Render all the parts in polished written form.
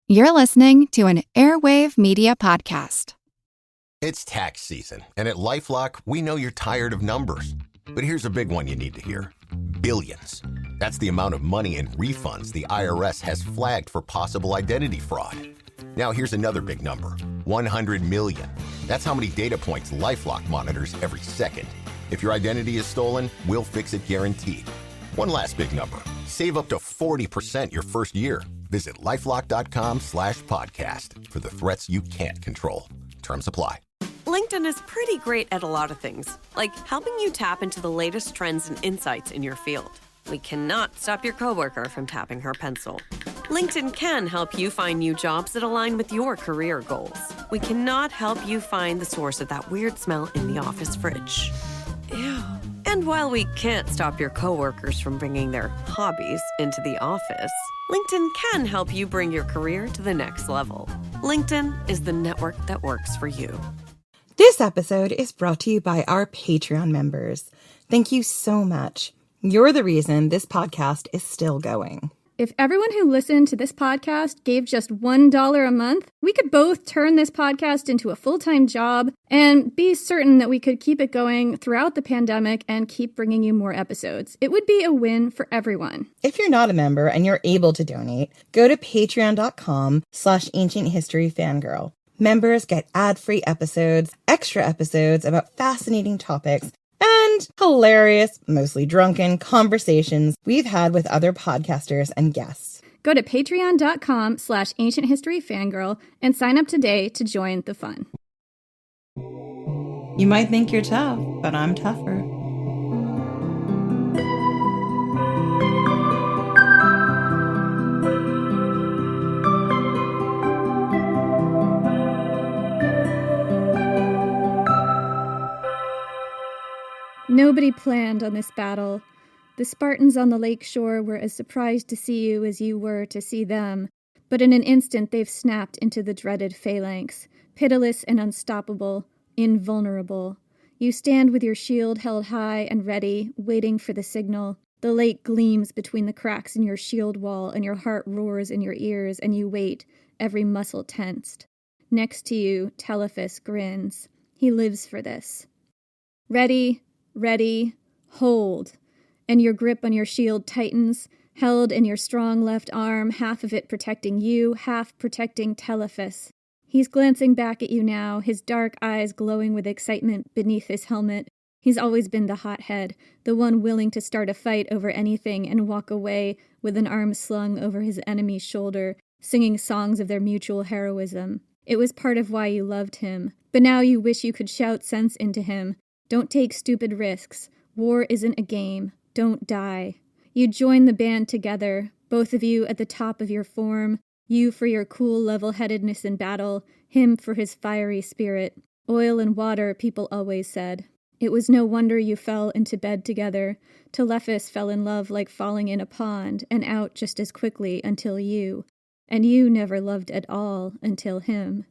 You're listening to an Airwave Media Podcast. It's tax season, and at LifeLock, we know you're tired of numbers. But here's a big one you need to hear. Billions. That's the amount of money in refunds the IRS has flagged for possible identity fraud. Now here's another big number. 100 million. That's how many data points LifeLock monitors every second. If your identity is stolen, we'll fix it guaranteed. One last big number. Save up to 40% your first year. Visit LifeLock.com/podcast for the threats you can't control. Terms apply. LinkedIn is pretty great at a lot of things, like helping you tap into the latest trends and insights in your field. We cannot stop your coworker from tapping her pencil. LinkedIn can help you find new jobs that align with your career goals. We cannot help you find the source of that weird smell in the office fridge. Ew. And while we can't stop your coworkers from bringing their hobbies into the office, LinkedIn can help you bring your career to the next level. LinkedIn is the network that works for you. This episode is brought to you by our Patreon members. Thank you so much. You're the reason this podcast is still going. If everyone who listened to this podcast gave just $1 a month, we could both turn this podcast into a full-time job and be certain that we could keep it going throughout the pandemic and keep bringing you more episodes. It would be a win for everyone. If you're not a member and you're able to donate, go to patreon.com/ancienthistoryfangirl. Members get ad-free episodes, extra episodes about fascinating topics, and hilarious, mostly drunken conversations we've had with other podcasters and guests. Go to patreon.com/ancienthistoryfangirl and sign up today to join the fun. You might think you're tough, but I'm tougher. Nobody planned on this battle. The Spartans on the lake shore were as surprised to see you as you were to see them, but in an instant they've snapped into the dreaded phalanx, pitiless and unstoppable, invulnerable. You stand with your shield held high and ready, waiting for the signal. The lake gleams between the cracks in your shield wall, and your heart roars in your ears, and you wait, every muscle tensed. Next to you, Telephus grins. He lives for this. Ready, hold. And your grip on your shield tightens, held in your strong left arm, half of it protecting you, half protecting Telephus. He's glancing back at you now, his dark eyes glowing with excitement beneath his helmet. He's always been the hothead, the one willing to start a fight over anything and walk away with an arm slung over his enemy's shoulder, singing songs of their mutual heroism. It was part of why you loved him. But now you wish you could shout sense into him. Don't take stupid risks. War isn't a game. Don't die. You join the band together, both of you at the top of your form, you for your cool level-headedness in battle, him for his fiery spirit. Oil and water, people always said. It was no wonder you fell into bed together. Telephus fell in love like falling in a pond, and out just as quickly until you. And you never loved at all until him.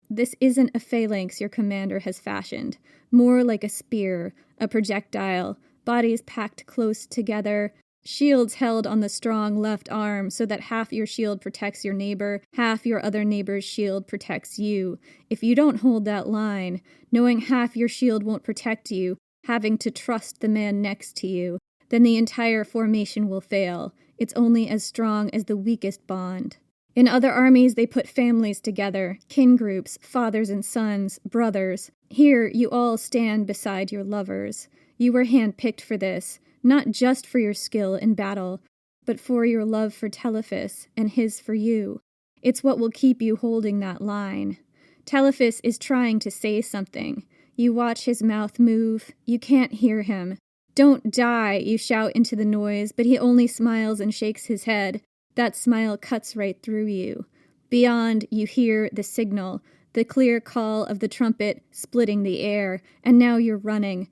This isn't a phalanx your commander has fashioned, more like a spear, a projectile, bodies packed close together, shields held on the strong left arm so that half your shield protects your neighbor, half your other neighbor's shield protects you. If you don't hold that line, knowing half your shield won't protect you, having to trust the man next to you, then the entire formation will fail. It's only as strong as the weakest bond. In other armies, they put families together, kin groups, fathers and sons, brothers. Here, you all stand beside your lovers. You were handpicked for this, not just for your skill in battle, but for your love for Telephus and his for you. It's what will keep you holding that line. Telephus is trying to say something. You watch his mouth move. You can't hear him. Don't die, you shout into the noise, but he only smiles and shakes his head. That smile cuts right through you. Beyond, you hear the signal, the clear call of the trumpet splitting the air, and now you're running,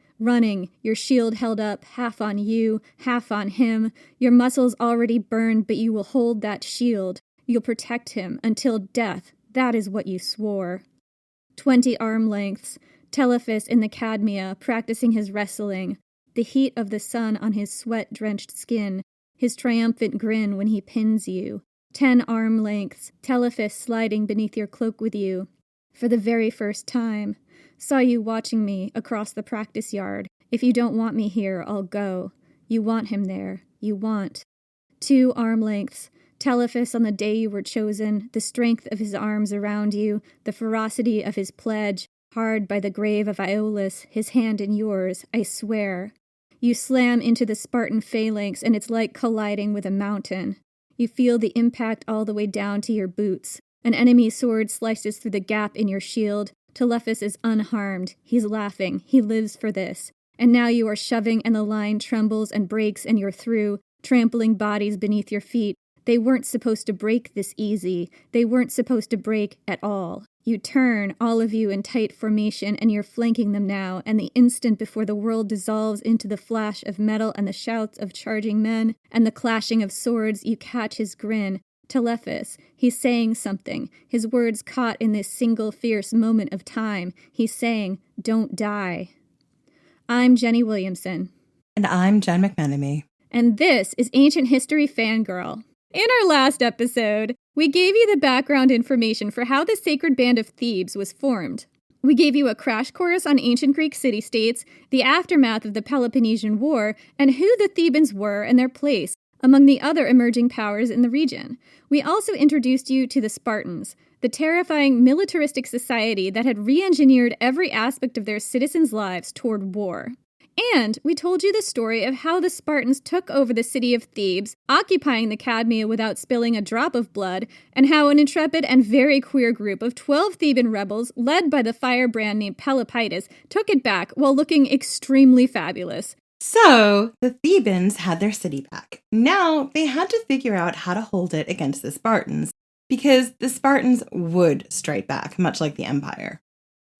your shield held up, half on you, half on him. Your muscles already burned, but you will hold that shield. You'll protect him until death. That is what you swore. 20 arm lengths, Telephus in the Cadmea, practicing his wrestling, the heat of the sun on his sweat-drenched skin, his triumphant grin when he pins you. 10 arm lengths, Telephus sliding beneath your cloak with you. For the very first time. Saw you watching me across the practice yard. If you don't want me here, I'll go. You want him there. You want. 2 arm lengths, Telephus on the day you were chosen, the strength of his arms around you, the ferocity of his pledge, hard by the grave of Iolaus, his hand in yours, I swear. You slam into the Spartan phalanx, and it's like colliding with a mountain. You feel the impact all the way down to your boots. An enemy sword slices through the gap in your shield. Telephus is unharmed. He's laughing. He lives for this. And now you are shoving, and the line trembles and breaks, and you're through, trampling bodies beneath your feet. They weren't supposed to break this easy. They weren't supposed to break at all. You turn, all of you in tight formation, and you're flanking them now, and the instant before the world dissolves into the flash of metal and the shouts of charging men and the clashing of swords, you catch his grin. Telephus, he's saying something, his words caught in this single fierce moment of time. He's saying, don't die. I'm Jenny Williamson. And I'm Jen McMenemy. And this is Ancient History Fangirl. In our last episode, we gave you the background information for how the Sacred Band of Thebes was formed. We gave you a crash course on ancient Greek city-states, the aftermath of the Peloponnesian War, and who the Thebans were and their place among the other emerging powers in the region. We also introduced you to the Spartans, the terrifying militaristic society that had re-engineered every aspect of their citizens' lives toward war. And we told you the story of how the Spartans took over the city of Thebes, occupying the Cadmea without spilling a drop of blood, and how an intrepid and very queer group of 12 Theban rebels, led by the firebrand named Pelopidas, took it back while looking extremely fabulous. So, the Thebans had their city back. Now, they had to figure out how to hold it against the Spartans, because the Spartans would strike back, much like the Empire.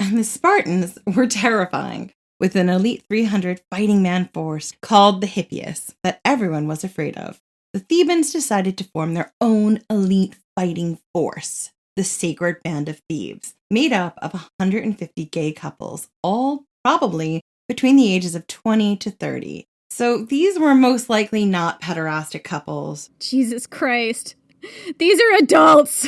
And the Spartans were terrifying, with an elite 300 fighting man force called the hippeis that everyone was afraid of. The Thebans decided to form their own elite fighting force, the Sacred Band of Thebes, made up of 150 gay couples, all probably between the ages of 20 to 30. So these were most likely not pederastic couples. Jesus Christ. These are adults.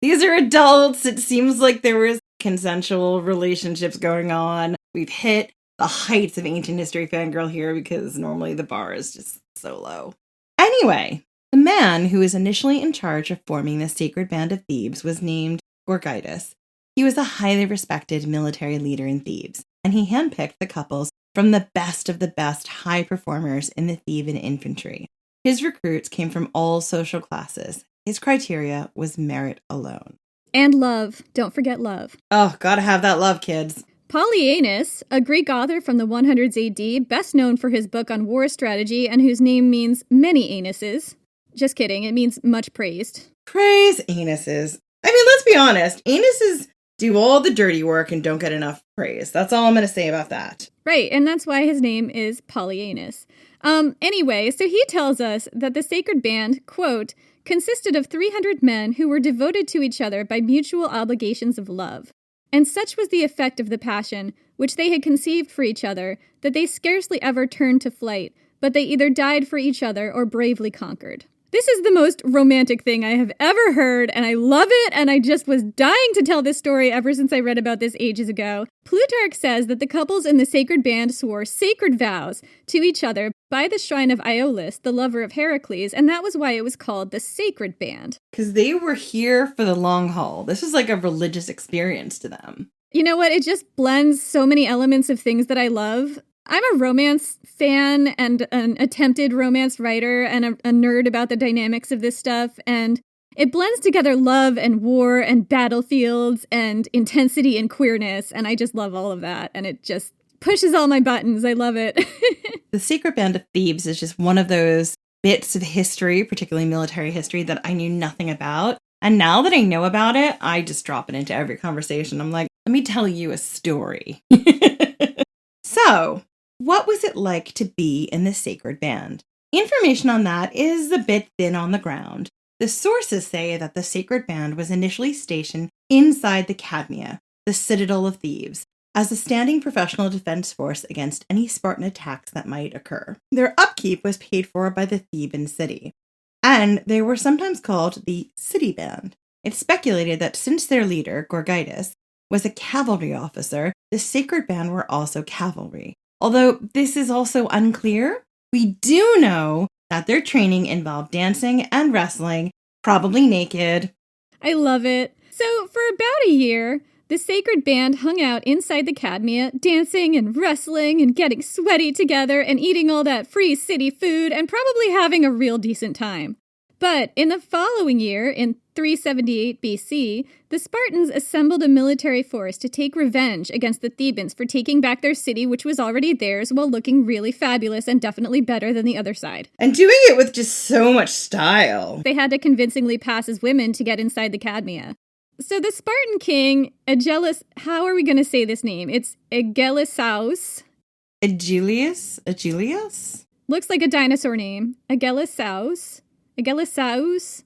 These are adults. It seems like there was consensual relationships going on. We've hit the heights of ancient history fangirl here because normally the bar is just so low. Anyway, the man who was initially in charge of forming the Sacred Band of Thebes was named Gorgidas. He was a highly respected military leader in Thebes, and he handpicked the couples from the best of the best high performers in the Theban infantry. His recruits came from all social classes. His criteria was merit alone. And love. Don't forget love. Oh, gotta have that love, kids. Polyaenus, a Greek author from the 100s AD, best known for his book on war strategy and whose name means many anuses. Just kidding, it means much praised. Praise anuses. I mean, let's be honest. Anuses do all the dirty work and don't get enough praise. That's all I'm going to say about that. Right, and that's why his name is Polyaenus. Anyway, so he tells us that the Sacred Band, quote, consisted of 300 men who were devoted to each other by mutual obligations of love. And such was the effect of the passion, which they had conceived for each other, that they scarcely ever turned to flight, but they either died for each other or bravely conquered. This is the most romantic thing I have ever heard, and I love it, and I just was dying to tell this story ever since I read about this ages ago. Plutarch says that the couples in the Sacred Band swore sacred vows to each other by the shrine of Iolaus, the lover of Heracles, and that was why it was called the Sacred Band. Because they were here for the long haul. This was like a religious experience to them. You know what? It just blends so many elements of things that I love. I'm a romance fan and an attempted romance writer and a nerd about the dynamics of this stuff, and it blends together love and war and battlefields and intensity and queerness, and I just love all of that, and it just pushes all my buttons. I love it. The Sacred Band of Thebes is just one of those bits of history, particularly military history, that I knew nothing about, and now that I know about it, I just drop it into every conversation. I'm like, let me tell you a story. So, what was it like to be in the Sacred Band? Information on that is a bit thin on the ground. The sources say that the Sacred Band was initially stationed inside the Cadmea, the citadel of Thebes, as a standing professional defense force against any Spartan attacks that might occur. Their upkeep was paid for by the Theban city. and they were sometimes called the city band. It's speculated that since their leader, Gorgidas, was a cavalry officer, the sacred band were also cavalry. Although this is also unclear, we do know that their training involved dancing and wrestling, probably naked. I love it. So for about a year, the sacred band hung out inside the Cadmea, dancing and wrestling and getting sweaty together and eating all that free city food and probably having a real decent time. But in the following year, in 378 BC, the Spartans assembled a military force to take revenge against the Thebans for taking back their city, which was already theirs, while looking really fabulous and definitely better than the other side. And doing it with just so much style. They had to convincingly pass as women to get inside the Cadmea. So the Spartan king, how are we going to say this name? It's Agelasaus. Agelius? Looks like a dinosaur name. Agelasaus. Agelasaus.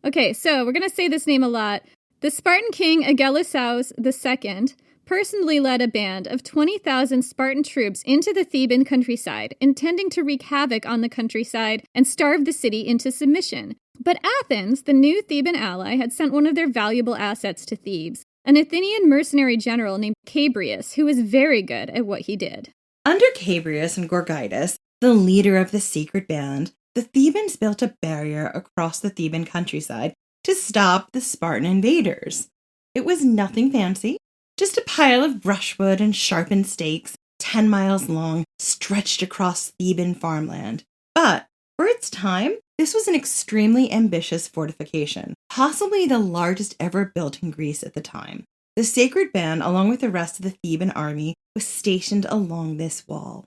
Okay, so we're going to say this name a lot. The Spartan king Agelasaus II personally led a band of 20,000 Spartan troops into the Theban countryside, intending to wreak havoc on the countryside and starve the city into submission. But Athens, the new Theban ally, had sent one of their valuable assets to Thebes, an Athenian mercenary general named Chabrias, who was very good at what he did. Under Chabrias and Gorgidas, the leader of the secret band, the Thebans built a barrier across the Theban countryside to stop the Spartan invaders. It was nothing fancy, just a pile of brushwood and sharpened stakes, 10 miles long, stretched across Theban farmland. But for its time, this was an extremely ambitious fortification, possibly the largest ever built in Greece at the time. The sacred band, along with the rest of the Theban army, was stationed along this wall.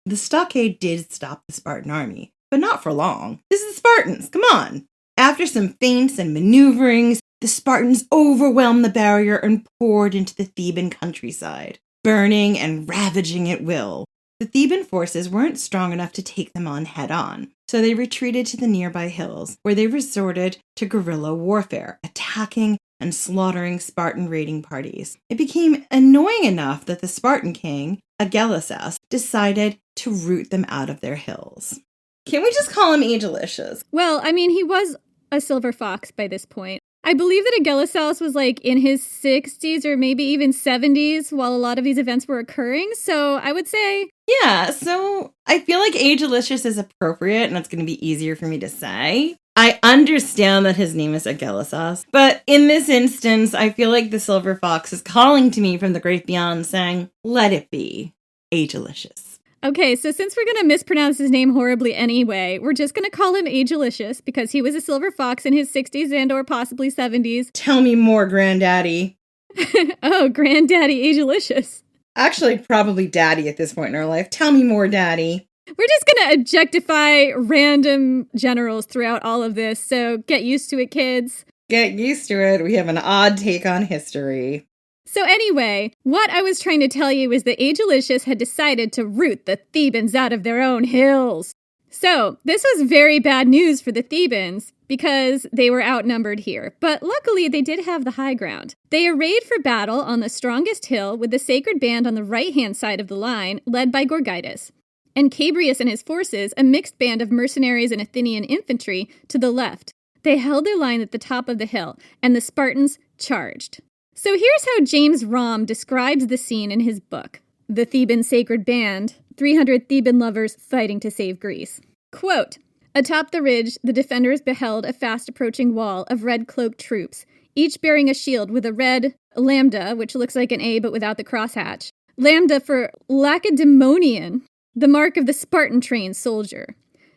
The stockade did stop the Spartan army, but not for long. This is the Spartans, come on! After some feints and maneuverings, the Spartans overwhelmed the barrier and poured into the Theban countryside, burning and ravaging at will. The Theban forces weren't strong enough to take them on head-on, so they retreated to the nearby hills, where they resorted to guerrilla warfare, attacking and slaughtering Spartan raiding parties. It became annoying enough that the Spartan king, Agelasaus, decided to root them out of their hills. Can't we just call him Agelicious? Well, I mean, he was a silver fox by this point. I believe that Agelasaus was like in his 60s or maybe even 70s while a lot of these events were occurring, so I would say... Yeah, so I feel like Agelicious is appropriate and it's going to be easier for me to say. I understand that his name is Agelasaus, but in this instance, I feel like the silver fox is calling to me from the great beyond saying, let it be Agelicious. Okay, so since we're going to mispronounce his name horribly anyway, we're just going to call him Agelicious because he was a silver fox in his 60s and or possibly 70s. Tell me more, Granddaddy. Oh, Granddaddy Agelicious. Actually, probably Daddy at this point in our life. Tell me more, Daddy. We're just going to objectify random generals throughout all of this, so get used to it, kids. Get used to it. We have an odd take on history. So anyway, what I was trying to tell you is that Agelicious had decided to root the Thebans out of their own hills. So this was very bad news for the Thebans because they were outnumbered here. But luckily, they did have the high ground. They arrayed for battle on the strongest hill with the sacred band on the right-hand side of the line, led by Gorgidas, and Chabrias and his forces, a mixed band of mercenaries and Athenian infantry, to the left. They held their line at the top of the hill, and the Spartans charged. So here's how James Romm describes the scene in his book, The Theban Sacred Band, 300 Theban Lovers Fighting to Save Greece. Quote, atop the ridge, the defenders beheld a fast-approaching wall of red-cloaked troops, each bearing a shield with a red lambda, which looks like an A but without the crosshatch. Lambda for Lacedaemonian, the mark of the Spartan-trained soldier.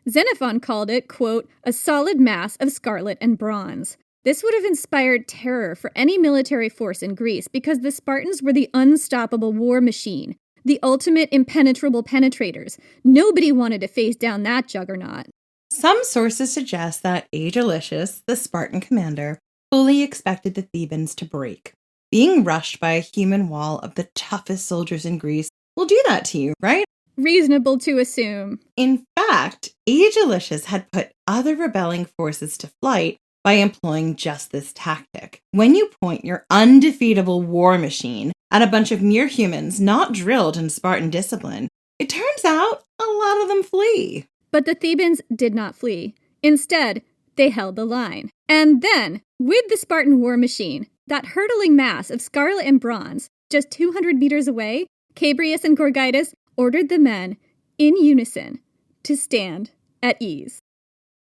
Xenophon called it, quote, a solid mass of scarlet and bronze. This would have inspired terror for any military force in Greece because the Spartans were the unstoppable war machine, the ultimate impenetrable penetrators. Nobody wanted to face down that juggernaut. Some sources suggest that Agelicious, the Spartan commander, fully expected the Thebans to break. Being rushed by a human wall of the toughest soldiers in Greece will do that to you, right? Reasonable to assume. In fact, Agelicious had put other rebelling forces to flight by employing just this tactic. When you point your undefeatable war machine at a bunch of mere humans not drilled in Spartan discipline, it turns out a lot of them flee. But the Thebans did not flee. Instead, they held the line. And then, with the Spartan war machine, that hurtling mass of scarlet and bronze, just 200 meters away, Chabrias and Gorgidas ordered the men, in unison, to stand at ease.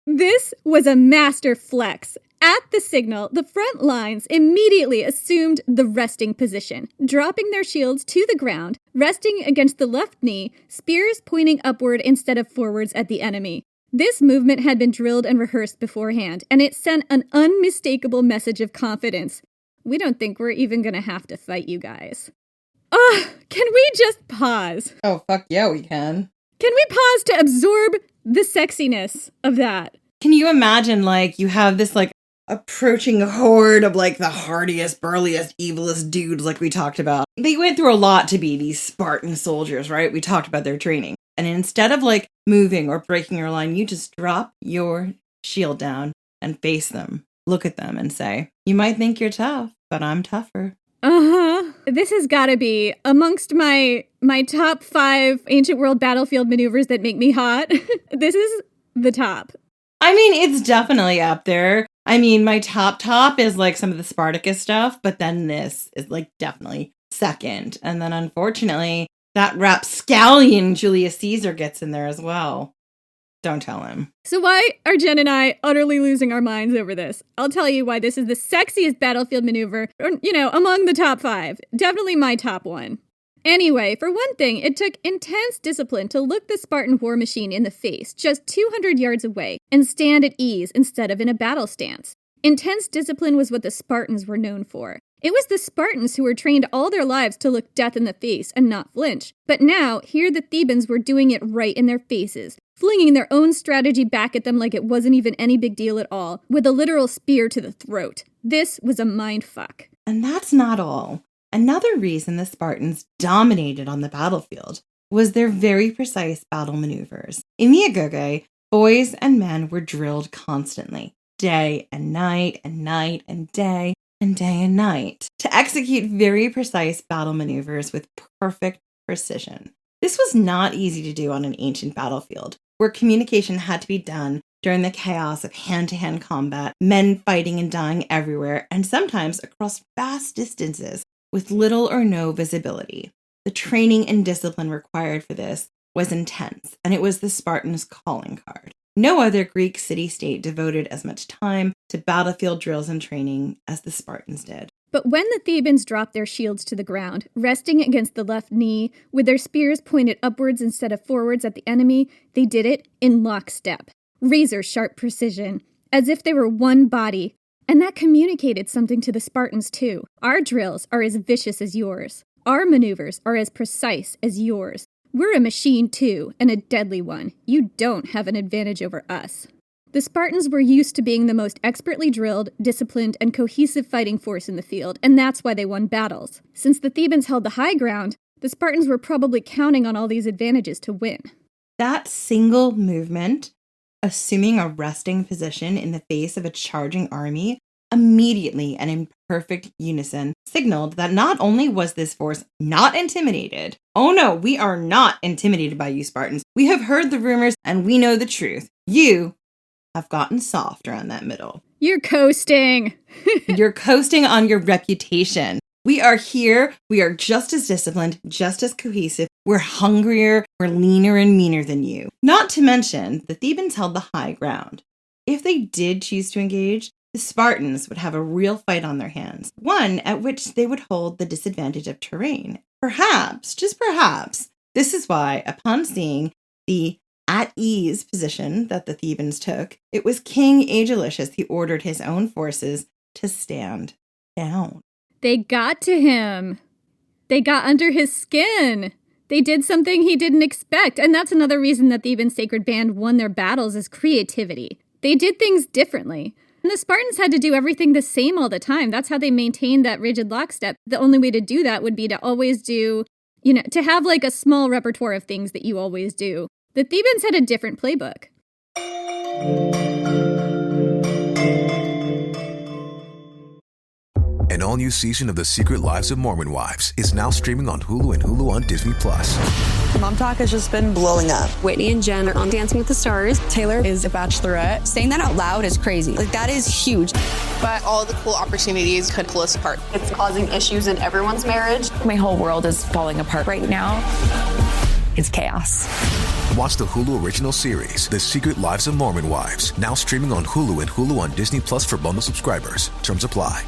This was a master flex. At the signal, the front lines immediately assumed the resting position, dropping their shields to the ground, resting against the left knee, spears pointing upward instead of forwards at the enemy. This movement had been drilled and rehearsed beforehand, and it sent an unmistakable message of confidence. We don't think we're even going to have to fight you guys. Can we just pause? Oh, fuck yeah, we can. Can we pause to absorb the sexiness of that? Can you imagine, you have this, approaching horde of, the hardiest, burliest, evilest dudes like we talked about. They went through a lot to be these Spartan soldiers, right? We talked about their training. And instead of, moving or breaking your line, you just drop your shield down and face them. Look at them and say, you might think you're tough, but I'm tougher. This has got to be amongst my top 5 ancient world battlefield maneuvers that make me hot. This is the top. I mean, it's definitely up there. I mean, my top is some of the Spartacus stuff, but then this is definitely second. And then unfortunately, that rapscallion Julius Caesar gets in there as well. Don't tell him. So why are Jen and I utterly losing our minds over this? I'll tell you why this is the sexiest battlefield maneuver, among the top 5. Definitely my top one. Anyway, for one thing, it took intense discipline to look the Spartan war machine in the face just 200 yards away and stand at ease instead of in a battle stance. Intense discipline was what the Spartans were known for. It was the Spartans who were trained all their lives to look death in the face and not flinch. But now, here the Thebans were doing it right in their faces, flinging their own strategy back at them like it wasn't even any big deal at all, with a literal spear to the throat. This was a mindfuck. And that's not all. Another reason the Spartans dominated on the battlefield was their very precise battle maneuvers. In the agoge, boys and men were drilled constantly, day and night and night and day and day and night, to execute very precise battle maneuvers with perfect precision. This was not easy to do on an ancient battlefield, where communication had to be done during the chaos of hand-to-hand combat, men fighting and dying everywhere, and sometimes across vast distances with little or no visibility. The training and discipline required for this was intense, and it was the Spartans' calling card. No other Greek city-state devoted as much time to battlefield drills and training as the Spartans did. But when the Thebans dropped their shields to the ground, resting against the left knee, with their spears pointed upwards instead of forwards at the enemy, they did it in lockstep. Razor-sharp precision, as if they were one body. And that communicated something to the Spartans too. Our drills are as vicious as yours. Our maneuvers are as precise as yours. We're a machine too, and a deadly one. You don't have an advantage over us. The Spartans were used to being the most expertly drilled, disciplined, and cohesive fighting force in the field, and that's why they won battles. Since the Thebans held the high ground, the Spartans were probably counting on all these advantages to win. That single movement, assuming a resting position in the face of a charging army, immediately and in perfect unison, signaled that not only was this force not intimidated, oh no, we are not intimidated by you Spartans. We have heard the rumors and we know the truth. You have gotten soft around that middle. You're coasting. You're coasting on your reputation. We are here. We are just as disciplined, just as cohesive. We're hungrier, we're leaner and meaner than you. Not to mention, the Thebans held the high ground. If they did choose to engage, the Spartans would have a real fight on their hands, one at which they would hold the disadvantage of terrain. Perhaps, just perhaps, this is why, upon seeing the at-ease position that the Thebans took, it was King Agelicious who ordered his own forces to stand down. They got to him. They got under his skin. They did something he didn't expect, and that's another reason that the Theban Sacred Band won their battles is creativity. They did things differently. And the Spartans had to do everything the same all the time. That's how they maintained that rigid lockstep. The only way to do that would be to always do, to have a small repertoire of things that you always do. The Thebans had a different playbook. An all-new new season of The Secret Lives of Mormon Wives is now streaming on Hulu and Hulu on Disney+. Mom Talk has just been blowing up. Whitney and Jen are on Dancing with the Stars. Taylor is a bachelorette. Saying that out loud is crazy. Like, that is huge. But all the cool opportunities could pull us apart. It's causing issues in everyone's marriage. My whole world is falling apart right now. It's chaos. Watch the Hulu original series, The Secret Lives of Mormon Wives, now streaming on Hulu and Hulu on Disney Plus for bundle subscribers. Terms apply.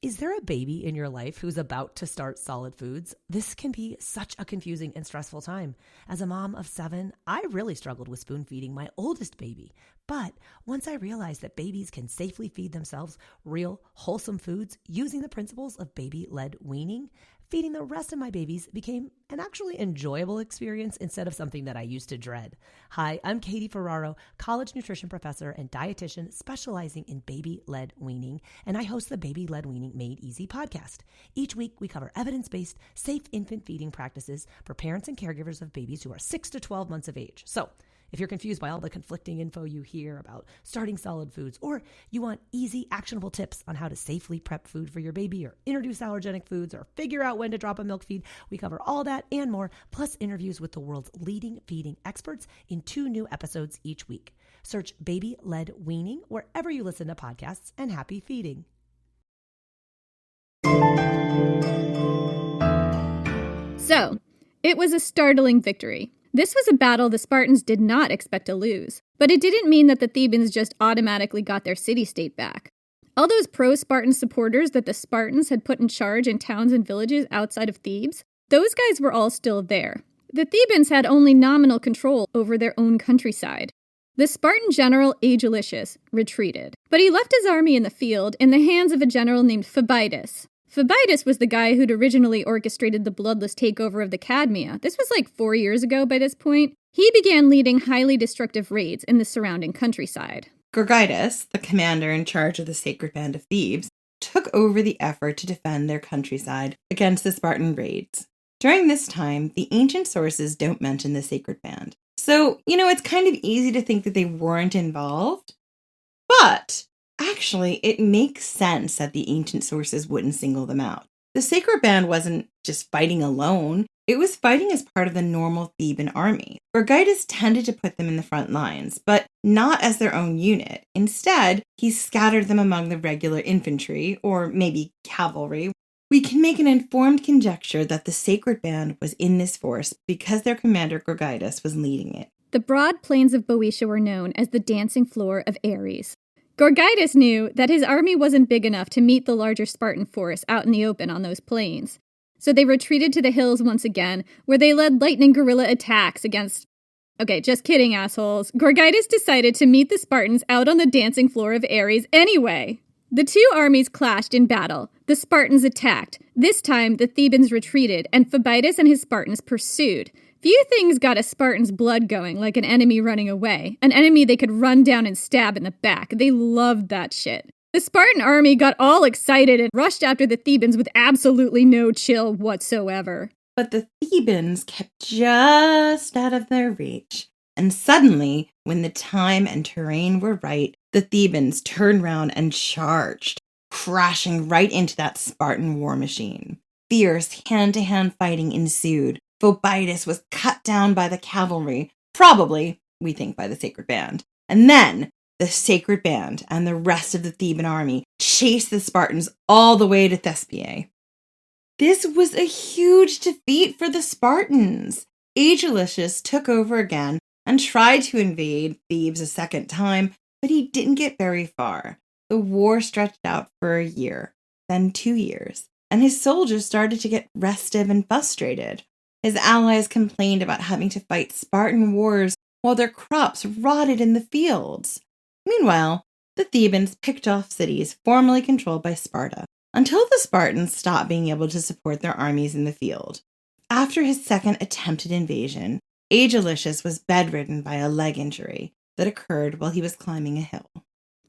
Is there a baby in your life who's about to start solid foods? This can be such a confusing and stressful time. As a mom of 7, I really struggled with spoon feeding my oldest baby. But once I realized that babies can safely feed themselves real, wholesome foods using the principles of baby-led weaning, feeding the rest of my babies became an actually enjoyable experience instead of something that I used to dread. Hi, I'm Katie Ferraro, college nutrition professor and dietitian specializing in baby-led weaning, and I host the Baby-Led Weaning Made Easy podcast. Each week, we cover evidence-based, safe infant feeding practices for parents and caregivers of babies who are 6 to 12 months of age. So, if you're confused by all the conflicting info you hear about starting solid foods, or you want easy, actionable tips on how to safely prep food for your baby, or introduce allergenic foods, or figure out when to drop a milk feed, we cover all that and more, plus interviews with the world's leading feeding experts in 2 new episodes each week. Search Baby-Led Weaning wherever you listen to podcasts, and happy feeding. So, it was a startling victory. This was a battle the Spartans did not expect to lose, but it didn't mean that the Thebans just automatically got their city-state back. All those pro-Spartan supporters that the Spartans had put in charge in towns and villages outside of Thebes, those guys were all still there. The Thebans had only nominal control over their own countryside. The Spartan general Agelicius retreated, but he left his army in the field in the hands of a general named Phebidas. Phebidas was the guy who'd originally orchestrated the bloodless takeover of the Cadmea. This was like 4 years ago by this point. He began leading highly destructive raids in the surrounding countryside. Gorgidas, the commander in charge of the Sacred Band of Thebes, took over the effort to defend their countryside against the Spartan raids. During this time, the ancient sources don't mention the Sacred Band. So, it's kind of easy to think that they weren't involved. But actually, it makes sense that the ancient sources wouldn't single them out. The Sacred Band wasn't just fighting alone. It was fighting as part of the normal Theban army. Gorgidas tended to put them in the front lines, but not as their own unit. Instead, he scattered them among the regular infantry, or maybe cavalry. We can make an informed conjecture that the Sacred Band was in this force because their commander Gorgidas was leading it. The broad plains of Boeotia were known as the dancing floor of Ares. Gorgidas knew that his army wasn't big enough to meet the larger Spartan force out in the open on those plains. So they retreated to the hills once again, where they led lightning guerrilla attacks against... Okay, just kidding, assholes. Gorgidas decided to meet the Spartans out on the dancing floor of Ares anyway. The 2 armies clashed in battle. The Spartans attacked. This time, the Thebans retreated, and Phebidas and his Spartans pursued. Few things got a Spartan's blood going like an enemy running away. An enemy they could run down and stab in the back. They loved that shit. The Spartan army got all excited and rushed after the Thebans with absolutely no chill whatsoever. But the Thebans kept just out of their reach. And suddenly, when the time and terrain were right, the Thebans turned round and charged, crashing right into that Spartan war machine. Fierce hand-to-hand fighting ensued. Phebidas was cut down by the cavalry, probably, we think, by the Sacred Band. And then the Sacred Band and the rest of the Theban army chased the Spartans all the way to Thebes. This was a huge defeat for the Spartans. Agelicius took over again and tried to invade Thebes a second time, but he didn't get very far. The war stretched out for a year, then 2 years, and his soldiers started to get restive and frustrated. His allies complained about having to fight Spartan wars while their crops rotted in the fields. Meanwhile, the Thebans picked off cities formerly controlled by Sparta, until the Spartans stopped being able to support their armies in the field. After his second attempted invasion, Agelicius was bedridden by a leg injury that occurred while he was climbing a hill.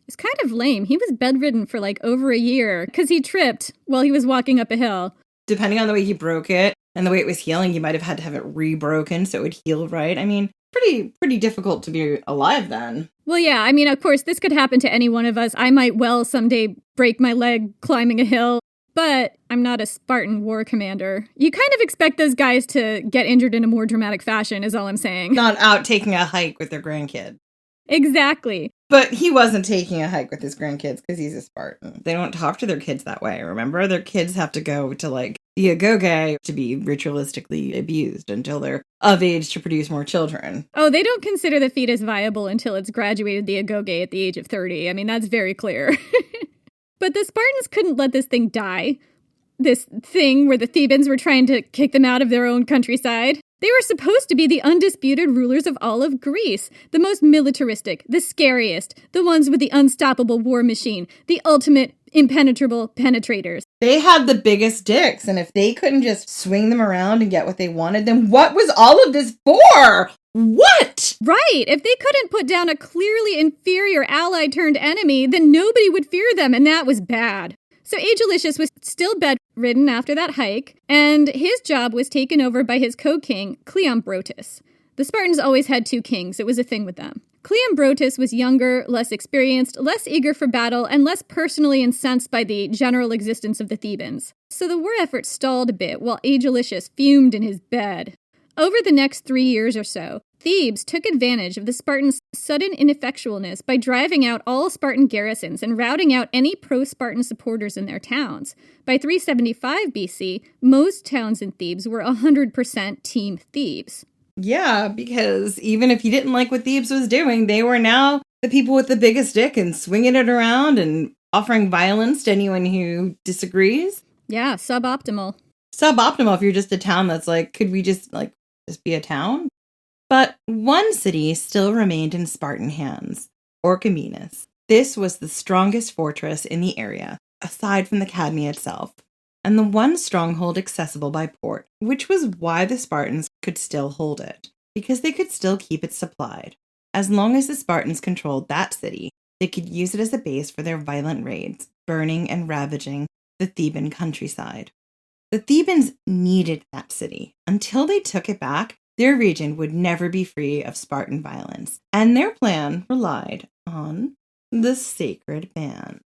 It's kind of lame. He was bedridden for like over a year because he tripped while he was walking up a hill. Depending on the way he broke it and the way it was healing, you might have had to have it re-broken so it would heal right. I mean, pretty difficult to be alive then. Well, yeah, I mean, of course, this could happen to any one of us. I might well someday break my leg climbing a hill. But I'm not a Spartan war commander. You kind of expect those guys to get injured in a more dramatic fashion, is all I'm saying. Not out taking a hike with their grandkid. Exactly. But he wasn't taking a hike with his grandkids because he's a Spartan. They don't talk to their kids that way, remember? Their kids have to go to, like, the agoge to be ritualistically abused until they're of age to produce more children. Oh, they don't consider the fetus viable until it's graduated the agoge at the age of 30. I mean, that's very clear. But the Spartans couldn't let this thing die. This thing where the Thebans were trying to kick them out of their own countryside. They were supposed to be the undisputed rulers of all of Greece, the most militaristic, the scariest, the ones with the unstoppable war machine, the ultimate impenetrable penetrators. They had the biggest dicks, and if they couldn't just swing them around and get what they wanted, then what was all of this for? What? Right. If they couldn't put down a clearly inferior ally turned enemy, then nobody would fear them, and that was bad. So Agelicious was still bedridden after that hike, and his job was taken over by his co-king, Cleombrotus. The Spartans always had two kings. It was a thing with them. Cleombrotus was younger, less experienced, less eager for battle, and less personally incensed by the general existence of the Thebans. So the war effort stalled a bit while Agelicious fumed in his bed. Over the next 3 years or so, Thebes took advantage of the Spartans' sudden ineffectualness by driving out all Spartan garrisons and routing out any pro-Spartan supporters in their towns. By 375 BC, most towns in Thebes were 100% Team Thebes. Yeah, because even if you didn't like what Thebes was doing, they were now the people with the biggest dick and swinging it around and offering violence to anyone who disagrees. Yeah, suboptimal. Suboptimal if you're just a town that's like, could we just be a town? But one city still remained in Spartan hands, Orchomenus. This was the strongest fortress in the area, aside from the Cadmea itself, and the one stronghold accessible by port, which was why the Spartans could still hold it, because they could still keep it supplied. As long as the Spartans controlled that city, they could use it as a base for their violent raids, burning and ravaging the Theban countryside. The Thebans needed that city. Until they took it back, their region would never be free of Spartan violence, and their plan relied on the Sacred Band.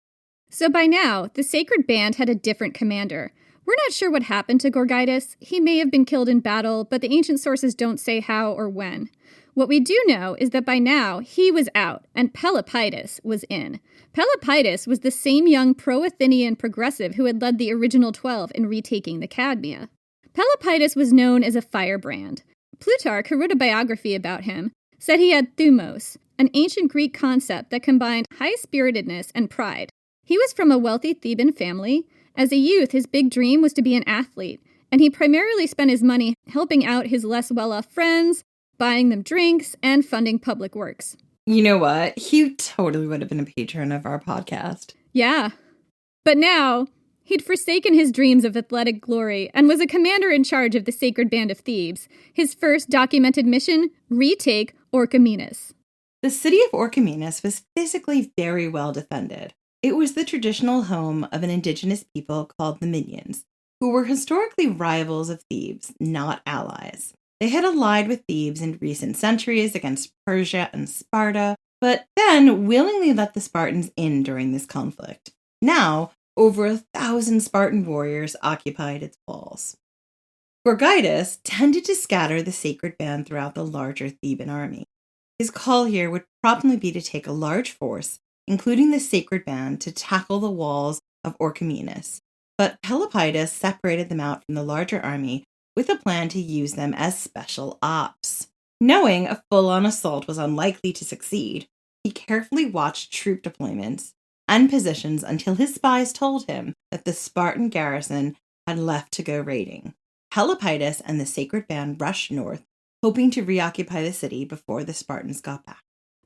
So by now, the Sacred Band had a different commander. We're not sure what happened to Gorgidas. He may have been killed in battle, but the ancient sources don't say how or when. What we do know is that by now, he was out, and Pelopidas was in. Pelopidas was the same young pro-Athenian progressive who had led the original 12 in retaking the Cadmea. Pelopidas was known as a firebrand. Plutarch, who wrote a biography about him, said he had thumos, an ancient Greek concept that combined high-spiritedness and pride. He was from a wealthy Theban family. As a youth, his big dream was to be an athlete, and he primarily spent his money helping out his less well-off friends, buying them drinks, and funding public works. You know what? He totally would have been a patron of our podcast. Yeah. But now, he'd forsaken his dreams of athletic glory and was a commander in charge of the Sacred Band of Thebes. His first documented mission, retake Orchomenus. The city of Orchomenus was physically very well defended. It was the traditional home of an indigenous people called the Minions, who were historically rivals of Thebes, not allies. They had allied with Thebes in recent centuries against Persia and Sparta, but then willingly let the Spartans in during this conflict. Now, over 1,000 Spartan warriors occupied its walls. Gorgidas tended to scatter the Sacred Band throughout the larger Theban army. His call here would probably be to take a large force, including the Sacred Band, to tackle the walls of Orchomenus. But Pelopidas separated them out from the larger army with a plan to use them as special ops. Knowing a full-on assault was unlikely to succeed, he carefully watched troop deployments and positions until his spies told him that the Spartan garrison had left to go raiding. Pelopidas and the Sacred Band rushed north, hoping to reoccupy the city before the Spartans got back.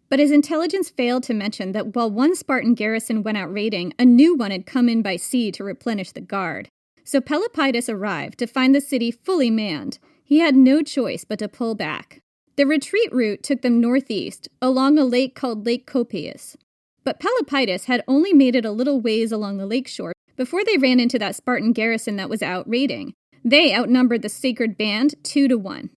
But his intelligence failed to mention that while one Spartan garrison went out raiding, a new one had come in by sea to replenish the guard. So Pelopidas arrived to find the city fully manned. He had no choice but to pull back. The retreat route took them northeast, along a lake called Lake Copius. But Pelopidas had only made it a little ways along the lakeshore before they ran into that Spartan garrison that was out raiding. They outnumbered the Sacred Band 2-1.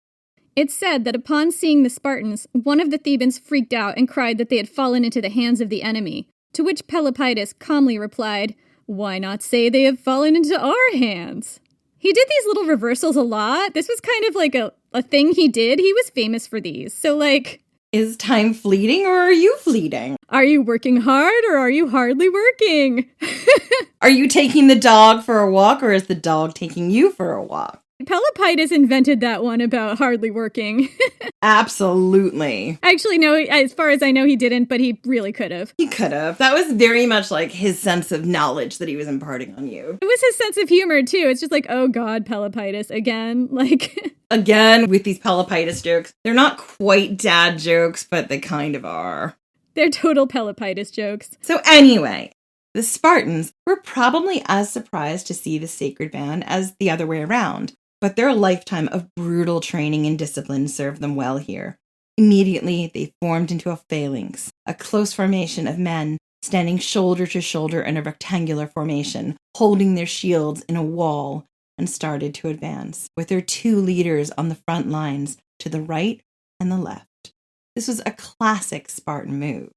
It's said that upon seeing the Spartans, one of the Thebans freaked out and cried that they had fallen into the hands of the enemy, to which Pelopidas calmly replied, Why not say they have fallen into our hands? He did these little reversals a lot. This was kind of like a thing he did. He was famous for these. So, like, is time fleeting or are you fleeting? Are you working hard or are you hardly working? Are you taking the dog for a walk or is the dog taking you for a walk? Pelopidas invented that one about hardly working. Absolutely. Actually, no, as far as I know, he didn't, but he really could have. He could have. That was very much like his sense of knowledge that he was imparting on you. It was his sense of humor, too. It's just like, oh God, Pelopidas, again. Like, again, with these Pelopidas jokes, they're not quite dad jokes, but they kind of are. They're total Pelopidas jokes. So anyway, the Spartans were probably as surprised to see the sacred band as the other way around. But their lifetime of brutal training and discipline served them well here. Immediately, they formed into a phalanx, a close formation of men standing shoulder to shoulder in a rectangular formation, holding their shields in a wall, and started to advance, with their two leaders on the front lines to the right and the left. This was a classic Spartan move.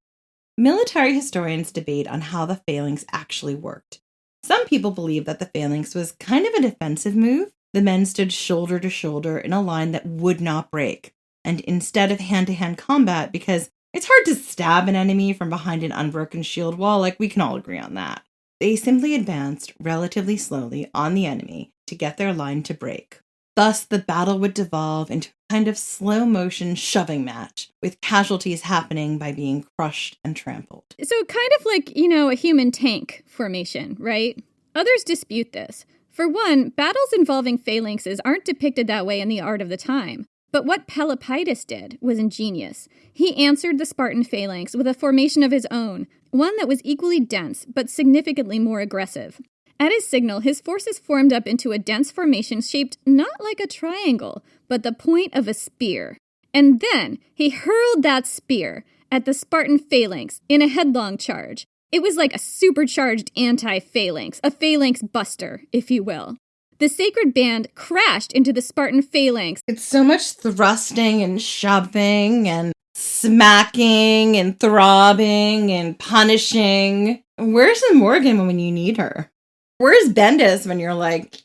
Military historians debate on how the phalanx actually worked. Some people believe that the phalanx was kind of a defensive move. The men stood shoulder to shoulder in a line that would not break, and instead of hand-to-hand combat, because it's hard to stab an enemy from behind an unbroken shield wall, like we can all agree on that, they simply advanced relatively slowly on the enemy to get their line to break. Thus, the battle would devolve into a kind of slow-motion shoving match, with casualties happening by being crushed and trampled. So kind of like, a human tank formation, right? Others dispute this. For one, battles involving phalanxes aren't depicted that way in the art of the time. But what Pelopidas did was ingenious. He answered the Spartan phalanx with a formation of his own, one that was equally dense, but significantly more aggressive. At his signal, his forces formed up into a dense formation shaped not like a triangle, but the point of a spear. And then he hurled that spear at the Spartan phalanx in a headlong charge. It was like a supercharged anti-phalanx, a phalanx buster, if you will. The sacred band crashed into the Spartan phalanx. It's so much thrusting and shoving and smacking and throbbing and punishing. Where's the Morgan when you need her? Where's Bendis when you're like,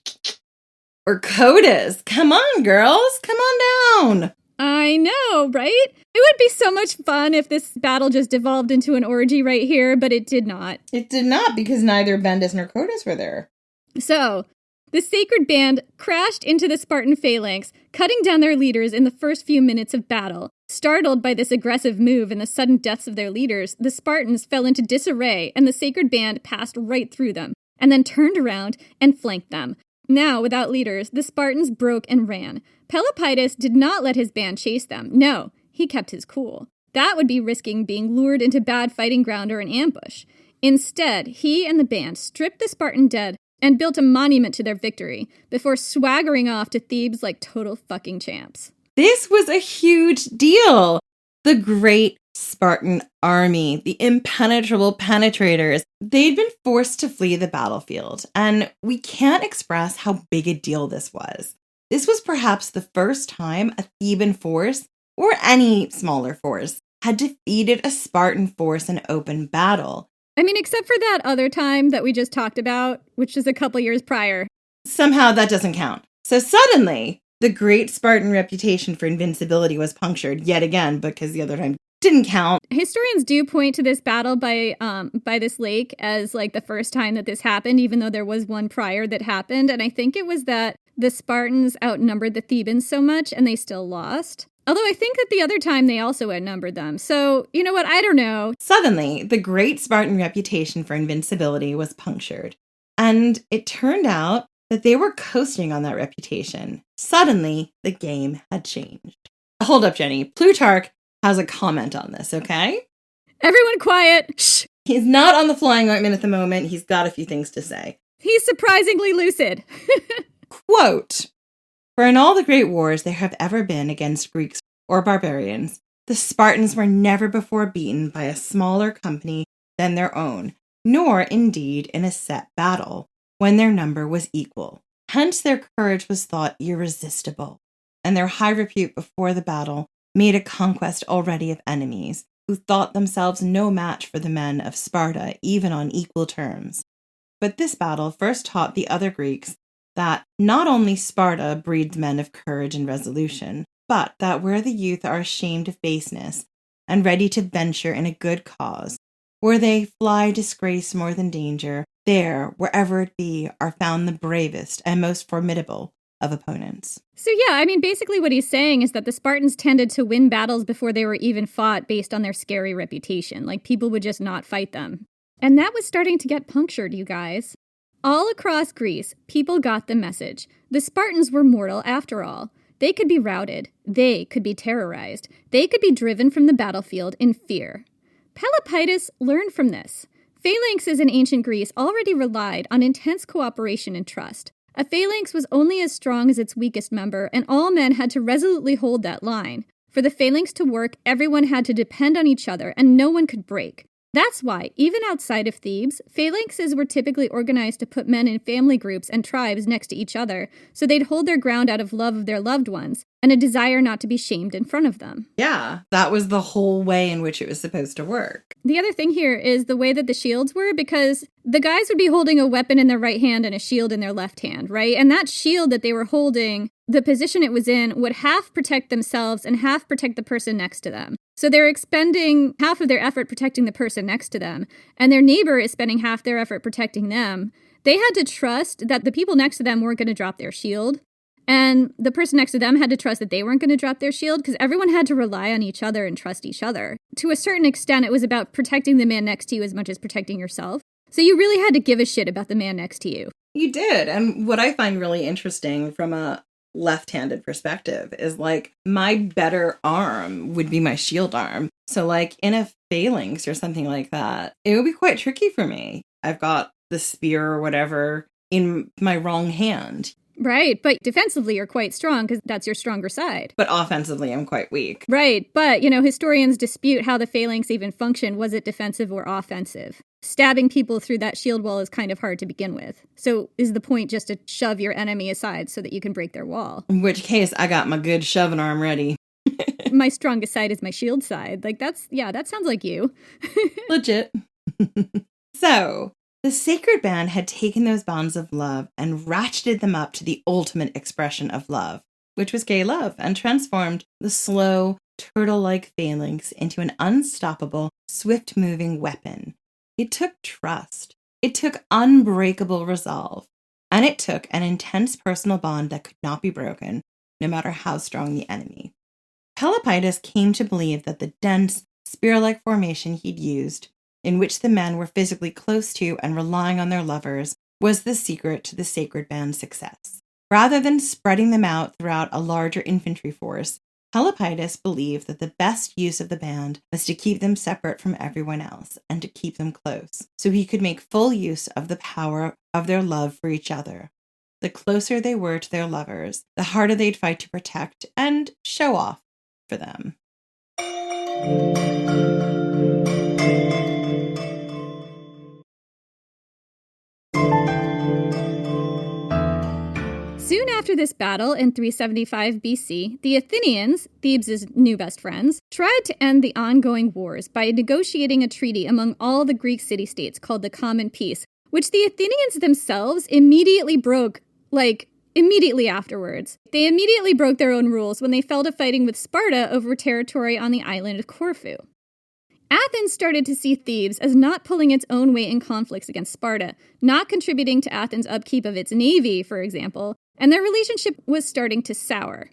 or Codas? Come on, girls, come on down. I know, right? It would be so much fun if this battle just devolved into an orgy right here, but it did not. It did not, because neither Bendis nor Codas were there. So, the sacred band crashed into the Spartan phalanx, cutting down their leaders in the first few minutes of battle. Startled by this aggressive move and the sudden deaths of their leaders, the Spartans fell into disarray, and the sacred band passed right through them, and then turned around and flanked them. Now, without leaders, the Spartans broke and ran. Pelopidas did not let his band chase them. No, he kept his cool. That would be risking being lured into bad fighting ground or an ambush. Instead, he and the band stripped the Spartan dead and built a monument to their victory before swaggering off to Thebes like total fucking champs. This was a huge deal. The great Spartan army, the impenetrable penetrators, they'd been forced to flee the battlefield, and we can't express how big a deal this was. This was perhaps the first time a Theban force, or any smaller force, had defeated a Spartan force in open battle. I mean, except for that other time that we just talked about, which is a couple years prior. Somehow that doesn't count. So suddenly, the great Spartan reputation for invincibility was punctured yet again because the other time didn't count. Historians do point to this battle by this lake as like the first time that this happened, even though there was one prior that happened. And I think it was that the Spartans outnumbered the Thebans so much and they still lost. Although I think that the other time they also outnumbered them. So, you know what? I don't know. Suddenly, the great Spartan reputation for invincibility was punctured. And it turned out that they were coasting on that reputation. Suddenly, the game had changed. Hold up, Jenny. Plutarch has a comment on this, okay? Everyone quiet. Shh. He's not on the flying ointment at the moment. He's got a few things to say. He's surprisingly lucid. Quote, "For in all the great wars there have ever been against Greeks or barbarians, the Spartans were never before beaten by a smaller company than their own, nor indeed in a set battle, when their number was equal. Hence their courage was thought irresistible, and their high repute before the battle made a conquest already of enemies, who thought themselves no match for the men of Sparta, even on equal terms. But this battle first taught the other Greeks that not only Sparta breeds men of courage and resolution, but that where the youth are ashamed of baseness and ready to venture in a good cause, where they fly disgrace more than danger, there, wherever it be, are found the bravest and most formidable of opponents. So yeah, I mean, basically what he's saying is that the Spartans tended to win battles before they were even fought based on their scary reputation. Like, people would just not fight them. And that was starting to get punctured, you guys. All across Greece, people got the message. The Spartans were mortal after all. They could be routed. They could be terrorized. They could be driven from the battlefield in fear. Pelopidas learned from this. Phalanxes in ancient Greece already relied on intense cooperation and trust. A phalanx was only as strong as its weakest member, and all men had to resolutely hold that line. For the phalanx to work, everyone had to depend on each other, and no one could break. That's why, even outside of Thebes, phalanxes were typically organized to put men in family groups and tribes next to each other, so they'd hold their ground out of love of their loved ones, and a desire not to be shamed in front of them. Yeah, that was the whole way in which it was supposed to work. The other thing here is the way that the shields were, because the guys would be holding a weapon in their right hand and a shield in their left hand, right? And that shield that they were holding, the position it was in, would half protect themselves and half protect the person next to them. So they're expending half of their effort protecting the person next to them, and their neighbor is spending half their effort protecting them. They had to trust that the people next to them weren't going to drop their shield, and the person next to them had to trust that they weren't going to drop their shield, because everyone had to rely on each other and trust each other. To a certain extent, it was about protecting the man next to you as much as protecting yourself. So you really had to give a shit about the man next to you. You did, and what I find really interesting from a left-handed perspective is, like, my better arm would be my shield arm. So, like, in a phalanx or something like that, it would be quite tricky for me. I've got the spear or whatever in my wrong hand. Right, but defensively you're quite strong because that's your stronger side. But offensively I'm quite weak. Right, but, you know, historians dispute how the phalanx even functioned. Was it defensive or offensive? Stabbing people through that shield wall is kind of hard to begin with. So is the point just to shove your enemy aside so that you can break their wall? In which case, I got my good shoving arm ready. My strongest side is my shield side. Like, that sounds like you. Legit. So, the sacred band had taken those bonds of love and ratcheted them up to the ultimate expression of love, which was gay love, and transformed the slow, turtle-like phalanx into an unstoppable, swift-moving weapon. It took trust. It took unbreakable resolve. And it took an intense personal bond that could not be broken, no matter how strong the enemy. Pelopidas came to believe that the dense, spear-like formation he'd used, in which the men were physically close to and relying on their lovers, was the secret to the sacred band's success. Rather than spreading them out throughout a larger infantry force, Pelopidas believed that the best use of the band was to keep them separate from everyone else and to keep them close, so he could make full use of the power of their love for each other. The closer they were to their lovers, the harder they'd fight to protect and show off for them. Soon after this battle in 375 BC, the Athenians, Thebes' new best friends, tried to end the ongoing wars by negotiating a treaty among all the Greek city-states called the Common Peace, which the Athenians themselves immediately broke, immediately afterwards. They immediately broke their own rules when they fell to fighting with Sparta over territory on the island of Corfu. Athens started to see Thebes as not pulling its own weight in conflicts against Sparta, not contributing to Athens' upkeep of its navy, for example, and their relationship was starting to sour.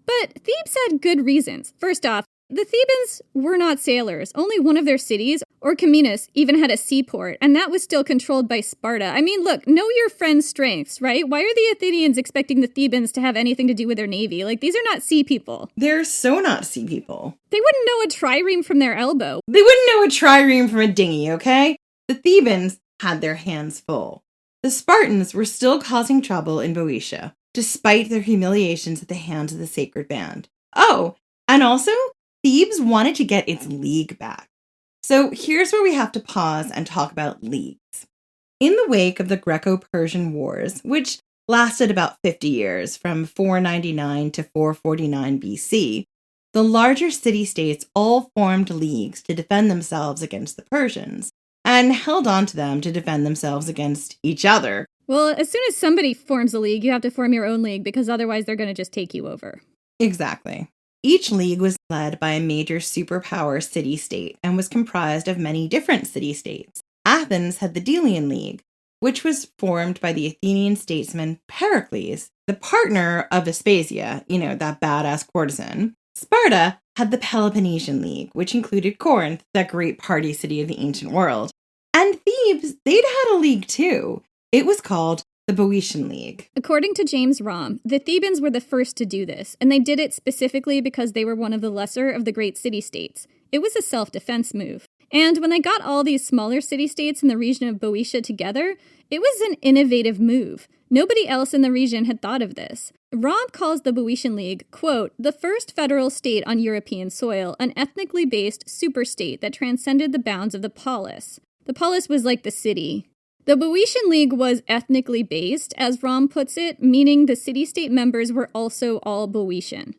But Thebes had good reasons. First off, the Thebans were not sailors. Only one of their cities, Orchomenus, even had a seaport, and that was still controlled by Sparta. I mean, look, know your friend's strengths, right? Why are the Athenians expecting the Thebans to have anything to do with their navy? Like, these are not sea people. They're so not sea people. They wouldn't know a trireme from their elbow. They wouldn't know a trireme from a dinghy, okay? The Thebans had their hands full. The Spartans were still causing trouble in Boeotia, despite their humiliations at the hands of the sacred band. Oh, and also, Thebes wanted to get its league back. So here's where we have to pause and talk about leagues. In the wake of the Greco-Persian Wars, which lasted about 50 years, from 499 to 449 BC, the larger city-states all formed leagues to defend themselves against the Persians. and held on to them to defend themselves against each other. Well, as soon as somebody forms a league, you have to form your own league because otherwise they're going to just take you over. Exactly. Each league was led by a major superpower city-state and was comprised of many different city-states. Athens had the Delian League, which was formed by the Athenian statesman Pericles, the partner of Aspasia, that badass courtesan. Sparta had the Peloponnesian League, which included Corinth, that great party city of the ancient world. And Thebes, they'd had a league too. It was called the Boeotian League. According to James Romm, the Thebans were the first to do this, and they did it specifically because they were one of the lesser of the great city-states. It was a self-defense move. And when they got all these smaller city-states in the region of Boeotia together, it was an innovative move. Nobody else in the region had thought of this. Romm calls the Boeotian League, quote, the first federal state on European soil, an ethnically based superstate that transcended the bounds of the polis. The polis was like the city. The Boeotian League was ethnically based, as Romm puts it, meaning the city-state members were also all Boeotian.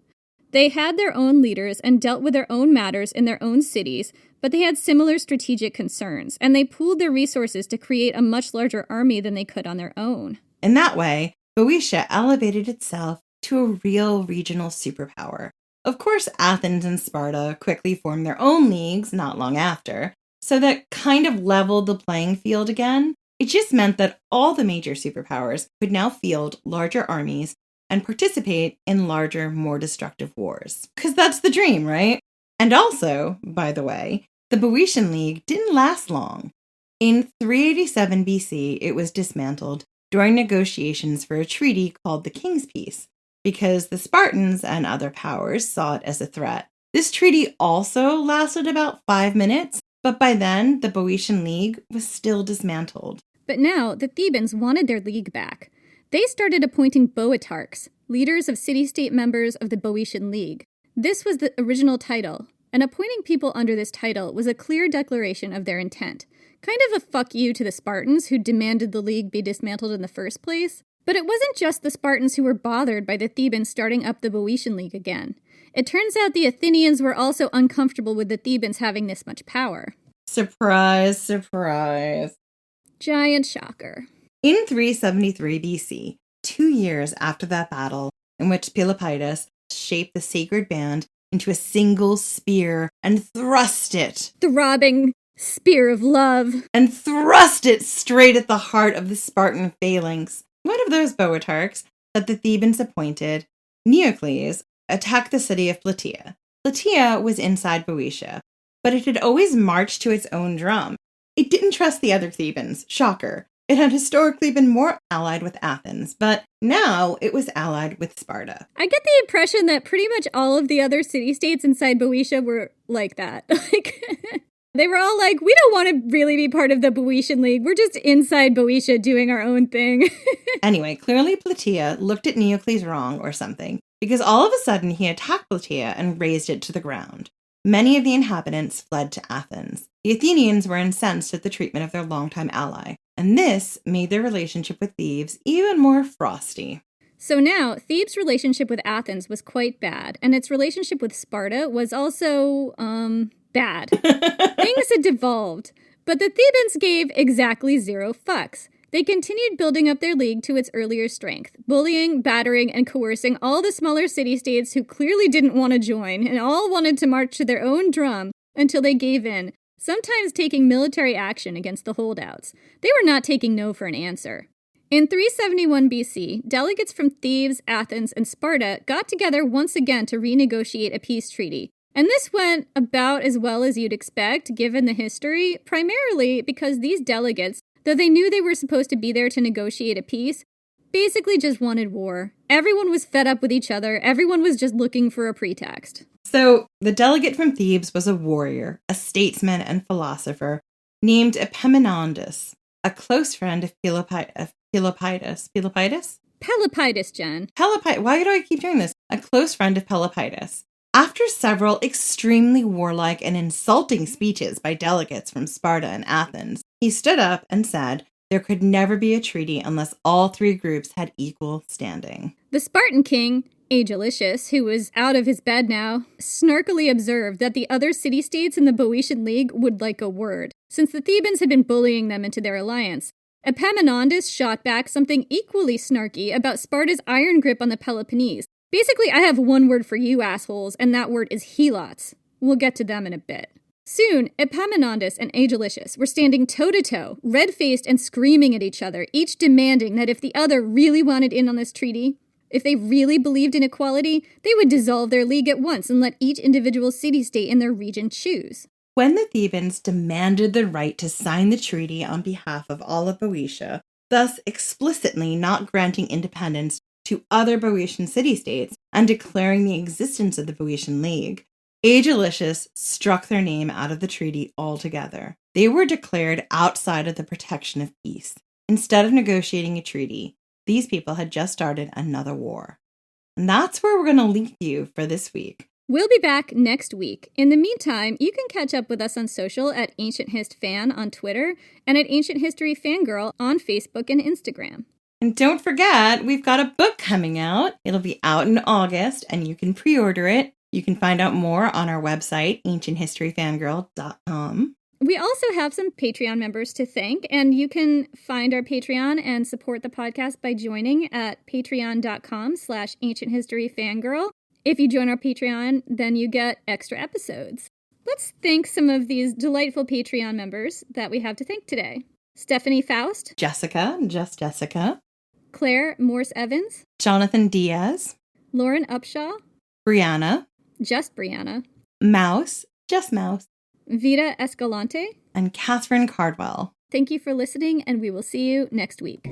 They had their own leaders and dealt with their own matters in their own cities, but they had similar strategic concerns, and they pooled their resources to create a much larger army than they could on their own. In that way, Boeotia elevated itself to a real regional superpower. Of course, Athens and Sparta quickly formed their own leagues not long after, so that kind of leveled the playing field again. It just meant that all the major superpowers could now field larger armies and participate in larger, more destructive wars. Because that's the dream, right? And also, by the way, the Boeotian League didn't last long. In 387 BC, it was dismantled during negotiations for a treaty called the King's Peace, because the Spartans and other powers saw it as a threat. This treaty also lasted about 5 minutes, but by then, the Boeotian League was still dismantled. But now, the Thebans wanted their league back. They started appointing boeotarchs, leaders of city-state members of the Boeotian League. This was the original title, and appointing people under this title was a clear declaration of their intent. Kind of a fuck you to the Spartans who demanded the league be dismantled in the first place. But it wasn't just the Spartans who were bothered by the Thebans starting up the Boeotian League again. It turns out the Athenians were also uncomfortable with the Thebans having this much power. Surprise, surprise. Giant shocker. In 373 BC, 2 years after that battle, in which Pelopidas shaped the sacred band into a single spear and thrust it. Throbbing spear of love. And thrust it straight at the heart of the Spartan phalanx. One of those boeotarchs that the Thebans appointed, Neocles, attacked the city of Plataea. Plataea was inside Boeotia, but it had always marched to its own drum. It didn't trust the other Thebans. Shocker. It had historically been more allied with Athens, but now it was allied with Sparta. I get the impression that pretty much all of the other city-states inside Boeotia were like that. They were all like, we don't want to really be part of the Boeotian League. We're just inside Boeotia doing our own thing. Anyway, clearly Plataea looked at Neocles wrong or something, because all of a sudden he attacked Plataea and razed it to the ground. Many of the inhabitants fled to Athens. The Athenians were incensed at the treatment of their longtime ally, and this made their relationship with Thebes even more frosty. So now, Thebes' relationship with Athens was quite bad, and its relationship with Sparta was also, bad. Things had devolved, but the Thebans gave exactly 0 fucks. They continued building up their league to its earlier strength, bullying, battering, and coercing all the smaller city-states who clearly didn't want to join and all wanted to march to their own drum until they gave in, sometimes taking military action against the holdouts. They were not taking no for an answer. In 371 BC, delegates from Thebes, Athens, and Sparta got together once again to renegotiate a peace treaty. And this went about as well as you'd expect, given the history, primarily because these delegates, though they knew they were supposed to be there to negotiate a peace, basically just wanted war. Everyone was fed up with each other. Everyone was just looking for a pretext. So, the delegate from Thebes was a warrior, a statesman and philosopher named Epaminondas, a close friend of Pelopidas. Pelopidas, Jen. Why do I keep doing this? A close friend of Pelopidas. After several extremely warlike and insulting speeches by delegates from Sparta and Athens, he stood up and said there could never be a treaty unless all 3 groups had equal standing. The Spartan king, Agelicious, who was out of his bed now, snarkily observed that the other city-states in the Boeotian League would like a word, since the Thebans had been bullying them into their alliance. Epaminondas shot back something equally snarky about Sparta's iron grip on the Peloponnese. Basically, I have one word for you assholes, and that word is helots. We'll get to them in a bit. Soon, Epaminondas and Agelicious were standing toe-to-toe, red-faced and screaming at each other, each demanding that if the other really wanted in on this treaty, if they really believed in equality, they would dissolve their league at once and let each individual city-state in their region choose. When the Thebans demanded the right to sign the treaty on behalf of all of Boeotia, thus explicitly not granting independence to other Boeotian city-states and declaring the existence of the Boeotian League, Agelicious struck their name out of the treaty altogether. They were declared outside of the protection of peace. Instead of negotiating a treaty, these people had just started another war. And that's where we're going to leave you for this week. We'll be back next week. In the meantime, you can catch up with us on social at Ancient Hist Fan on Twitter and at Ancient History Fangirl on Facebook and Instagram. And don't forget, we've got a book coming out. It'll be out in August, and you can pre-order it. You can find out more on our website, ancienthistoryfangirl.com. We also have some Patreon members to thank, and you can find our Patreon and support the podcast by joining at patreon.com/ancienthistoryfangirl. If you join our Patreon, then you get extra episodes. Let's thank some of these delightful Patreon members that we have to thank today. Stephanie Faust. Jessica, just Jessica. Claire Morse-Evans. Jonathan Diaz. Lauren Upshaw. Brianna. Just Brianna. Mouse, just Mouse. Vita Escalante. And Catherine Cardwell. Thank you for listening, and we will see you next week.